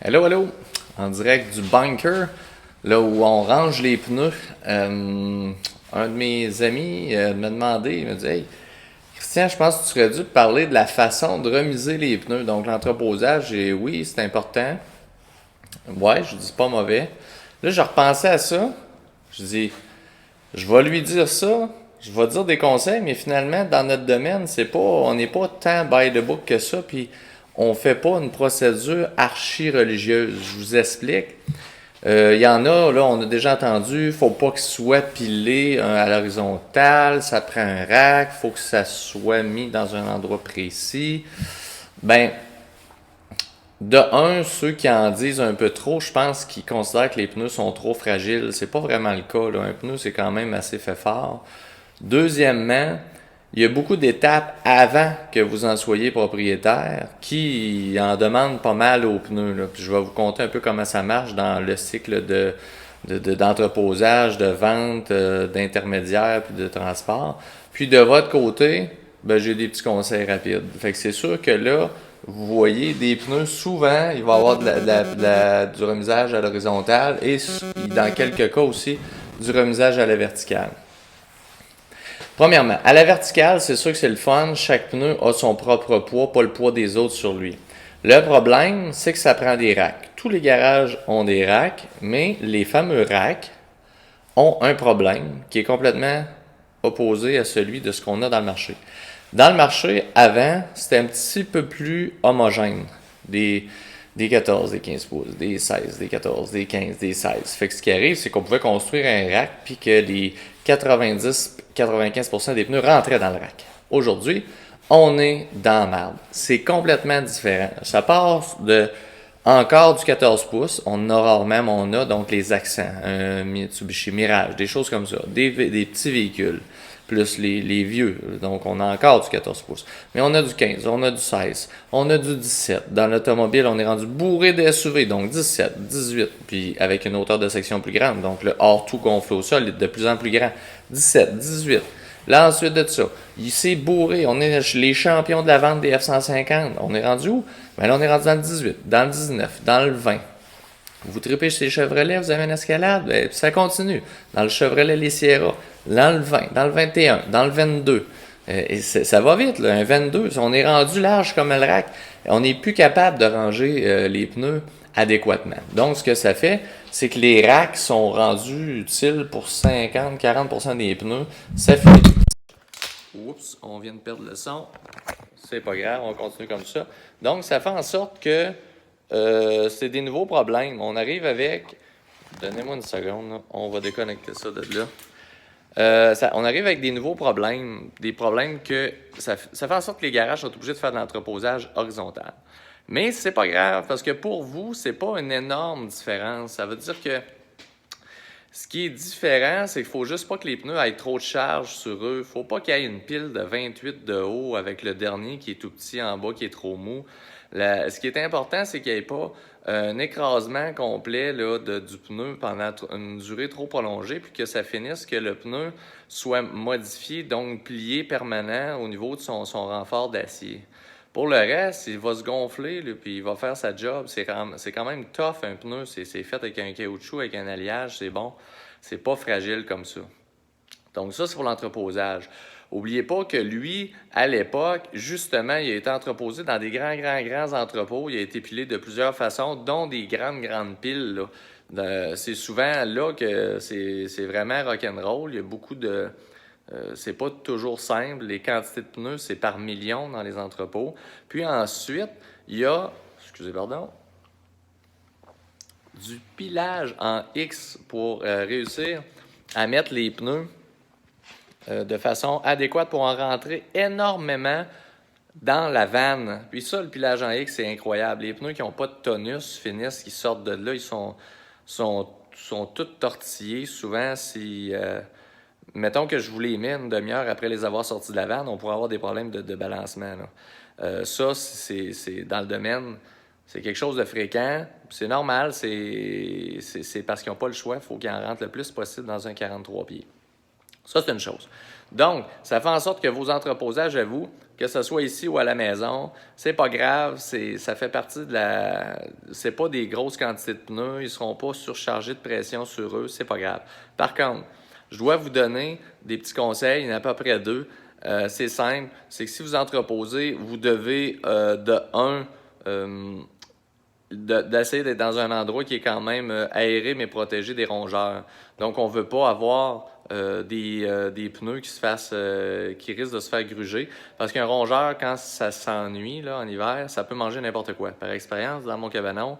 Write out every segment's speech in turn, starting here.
Hello, hello! En direct du bunker, là où on range les pneus. Un de mes amis m'a demandé, il m'a dit: Hey, Christian, je pense que tu serais dû te parler de la façon de remiser les pneus. Donc, l'entreposage, et oui, c'est important. Ouais, je dis c'est pas mauvais. Là, je repensais à ça. Je dis, je vais lui dire ça. Je vais dire des conseils, mais finalement, dans notre domaine, on n'est pas tant by the book que ça, puis on fait pas une procédure archi-religieuse. Je vous explique. Il y en a, là, on a déjà entendu, faut pas qu'il soit pilé à l'horizontale, ça prend un rack, faut que ça soit mis dans un endroit précis. Ben, de un, ceux qui en disent un peu trop, je pense qu'ils considèrent que les pneus sont trop fragiles. C'est pas vraiment le cas, là. Un pneu, c'est quand même assez fait fort. Deuxièmement, il y a beaucoup d'étapes avant que vous en soyez propriétaire qui en demandent pas mal aux pneus, là. Puis je vais vous conter un peu comment ça marche dans le cycle d'entreposage, de vente, d'intermédiaire puis de transport. Puis de votre côté, ben, j'ai des petits conseils rapides. Fait que c'est sûr que là, vous voyez des pneus, souvent, il va y avoir du remisage à l'horizontale et dans quelques cas aussi, du remisage à la verticale. Premièrement, à la verticale, c'est sûr que c'est le fun. Chaque pneu a son propre poids, pas le poids des autres sur lui. Le problème, c'est que ça prend des racks. Tous les garages ont des racks, mais les fameux racks ont un problème qui est complètement opposé à celui de ce qu'on a dans le marché. Dans le marché, avant, c'était un petit peu plus homogène. Des 14, des 15 pouces, des 16, des 14, des 15, des 16. Fait que ce qui arrive, c'est qu'on pouvait construire un rack puis que les 90-95% des pneus rentraient dans le rack. Aujourd'hui, on est dans la merde. C'est complètement différent. Ça passe de encore du 14 pouces. On a rarement, on a donc les accents, un Mitsubishi Mirage, des choses comme ça, des petits véhicules plus les vieux. Donc, on a encore du 14 pouces. Mais on a du 15, on a du 16, on a du 17. Dans l'automobile, on est rendu bourré de SUV, donc 17, 18, puis avec une hauteur de section plus grande. Donc, le hors-tout gonflé au sol est de plus en plus grand. 17, 18. Là, ensuite de ça, il s'est bourré. On est les champions de la vente des F-150. On est rendu où? Ben là, on est rendu dans le 18, dans le 19, dans le 20. Vous tripez chez les Chevrolet, vous avez une escalade, ben, ça continue. Dans le Chevrolet, les Sierra, dans le 20, dans le 21, dans le 22. Et ça va vite, là, un 22. On est rendu large comme le rack. On n'est plus capable de ranger les pneus adéquatement. Donc, ce que ça fait, c'est que les racks sont rendus utiles pour 50-40% des pneus. Ça fait... Oups, on vient de perdre le son. C'est pas grave, on continue comme ça. Donc, ça fait en sorte que c'est des nouveaux problèmes. On arrive avec... Donnez-moi une seconde, là. On va déconnecter ça de là. On arrive avec des nouveaux problèmes, des problèmes que ça fait en sorte que les garages sont obligés de faire de l'entreposage horizontal. Mais c'est pas grave parce que pour vous, c'est pas une énorme différence. Ça veut dire que ce qui est différent, c'est qu'il faut juste pas que les pneus aient trop de charge sur eux. Faut pas qu'il y ait une pile de 28 de haut avec le dernier qui est tout petit en bas, qui est trop mou. Ce qui est important, c'est qu'il n'y ait pas un écrasement complet là, du pneu pendant une durée trop prolongée, puis que ça finisse que le pneu soit modifié, donc plié permanent au niveau de son renfort d'acier. Pour le reste, il va se gonfler, là, puis il va faire sa job. C'est quand même tough, un pneu. C'est fait avec un caoutchouc, avec un alliage, c'est bon. C'est pas fragile comme ça. Donc ça, c'est pour l'entreposage. N'oubliez pas que lui, à l'époque, justement, il a été entreposé dans des grands entrepôts. Il a été pilé de plusieurs façons, dont des grandes piles, là. C'est souvent là que c'est vraiment rock'n'roll. Il y a beaucoup de... c'est pas toujours simple. Les quantités de pneus, c'est par millions dans les entrepôts. Puis ensuite, il y a... Excusez, pardon. Du pilage en X pour réussir à mettre les pneus de façon adéquate pour en rentrer énormément dans la vanne. Puis ça, le pilage en X, c'est incroyable. Les pneus qui n'ont pas de tonus finissent, qui sortent de là, ils sont tous tortillés. Souvent, si... mettons que je vous les mets une demi-heure après les avoir sortis de la vanne, on pourrait avoir des problèmes de balancement, là. Ça, c'est dans le domaine... C'est quelque chose de fréquent. C'est normal, c'est parce qu'ils n'ont pas le choix. Il faut qu'ils en rentrent le plus possible dans un 43 pieds. Ça, c'est une chose. Donc, ça fait en sorte que vos entreposages à vous, que ce soit ici ou à la maison, c'est pas grave, ça fait partie de la... C'est pas des grosses quantités de pneus, ils seront pas surchargés de pression sur eux, c'est pas grave. Par contre, je dois vous donner des petits conseils, il y en a à peu près 2. C'est simple, c'est que si vous entreposez, vous devez d'essayer d'être dans un endroit qui est quand même aéré mais protégé des rongeurs. Donc on veut pas avoir des pneus qui risquent de se faire gruger, parce qu'un rongeur, quand ça s'ennuie là en hiver, ça peut manger n'importe quoi. Par expérience, dans mon cabanon,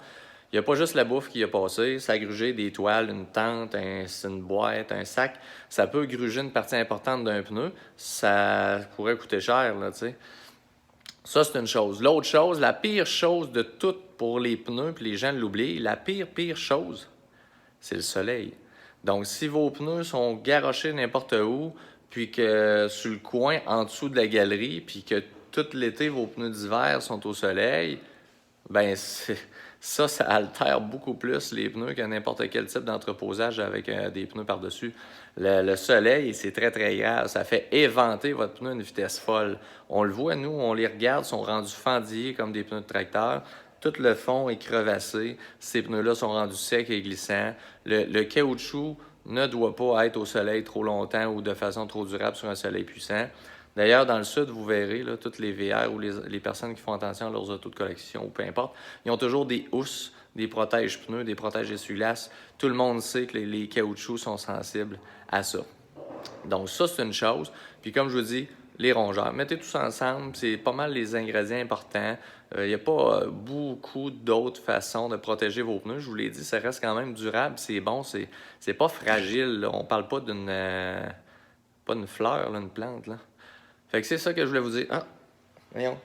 il n'y a pas juste la bouffe qui a passé, ça a grugé des toiles, une tente, une boîte, un sac. Ça peut gruger une partie importante d'un pneu. Ça pourrait coûter cher, là, tu sais. Ça, c'est une chose. L'autre chose, la pire chose de tout pour les pneus, puis les gens l'oublient, la pire chose, c'est le soleil. Donc, si vos pneus sont garochés n'importe où, puis que sur le coin, en dessous de la galerie, puis que tout l'été, vos pneus d'hiver sont au soleil, ben ça altère beaucoup plus les pneus que n'importe quel type d'entreposage avec des pneus par-dessus. Le soleil, c'est très, très grave. Ça fait éventer votre pneu à une vitesse folle. On le voit, nous, on les regarde, sont rendus fendillés comme des pneus de tracteur. Tout le fond est crevassé. Ces pneus-là sont rendus secs et glissants. Le caoutchouc ne doit pas être au soleil trop longtemps ou de façon trop durable sur un soleil puissant. D'ailleurs, dans le sud, vous verrez, là, toutes les VR ou les personnes qui font attention à leurs autos de collection ou peu importe, ils ont toujours des housses, des protège-pneus, des protège-essuie-glaces. Tout le monde sait que les caoutchoucs sont sensibles à ça. Donc ça, c'est une chose. Puis comme je vous dis, les rongeurs. Mettez tout ça ensemble, c'est pas mal les ingrédients importants. Il n'y a pas beaucoup d'autres façons de protéger vos pneus. Je vous l'ai dit, ça reste quand même durable, c'est bon, c'est pas fragile, là. On parle pas pas d'une fleur, là, une plante, là. Fait que c'est ça que je voulais vous dire. Ah, voyons.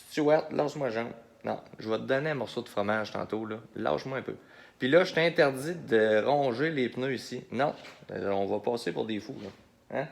Stuart, lâche-moi la jambe. Non, je vais te donner un morceau de fromage tantôt, là. Lâche-moi un peu. Puis là, je t'interdis de ronger les pneus ici. Non, on va passer pour des fous, là. Hein?